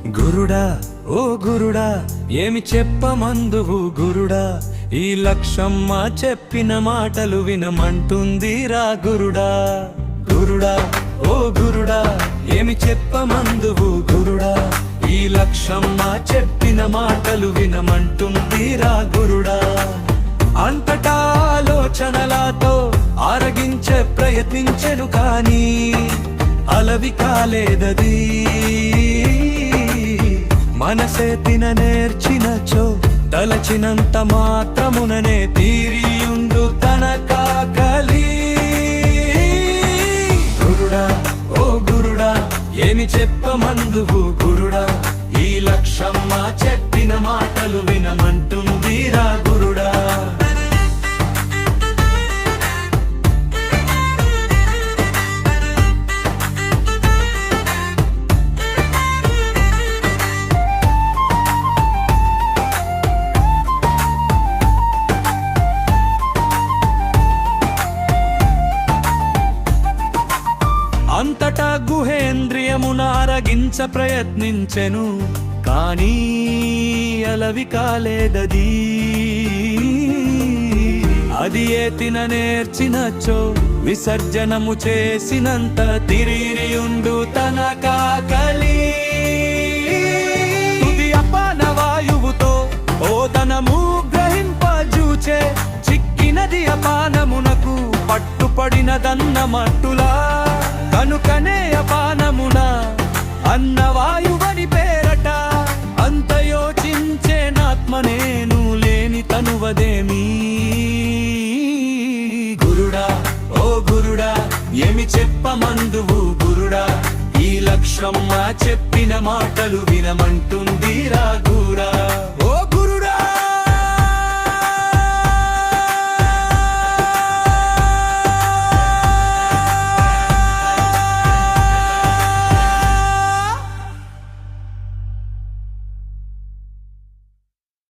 గురుడా ఓ గురుడా ఏమి చెప్పమందువు గురుడా, ఈ లక్షమ్మ చెప్పిన మాటలు వినమంటుందిరా గురుడా. గురుడా ఓ గురుడా ఏమి చెప్పమందువు గురుడా, ఈ లక్షమ్మ చెప్పిన మాటలు వినమంటుందిరా గురుడా. అంతటా ఆలోచనలతో ఆరగించే ప్రయత్నించెను కానీ అలవి కాలేదది. మనసే తిన నేర్చినచో తలచినంత మాత్రముననే తీరియుండు తన కాకలి. గురుడా ఓ గురుడా ఏమి చెప్పమందువు గురుడా, ఈ లక్షమ్మ చెప్పిన మాటలు వినమంటుందిరా గురుడా. అంతటా గుహేంద్రియమున అరగించ ప్రయత్నించెను కానీ అలవి కాలేదది. అది ఏ తిన నేర్చినచో విసర్జనము చేసినంత తిరిగియుండు తన కాకలి. తుది అపాన వాయువుతో ఓదనము గ్రహింపజూచే చిక్కినది అపానమునకు పట్టుపడినదన్న మట్టులా. కనుకనే అపానమున అన్నవాయువని పేరట, అంత యోచించేనాత్మ నేను లేని తనువదేమీ. గురుడా ఓ గురుడా ఏమి చెప్పమందువు గురుడా, ఈ లక్షమ్మ చెప్పిన మాటలు వినమంటుందిరా గురుడా.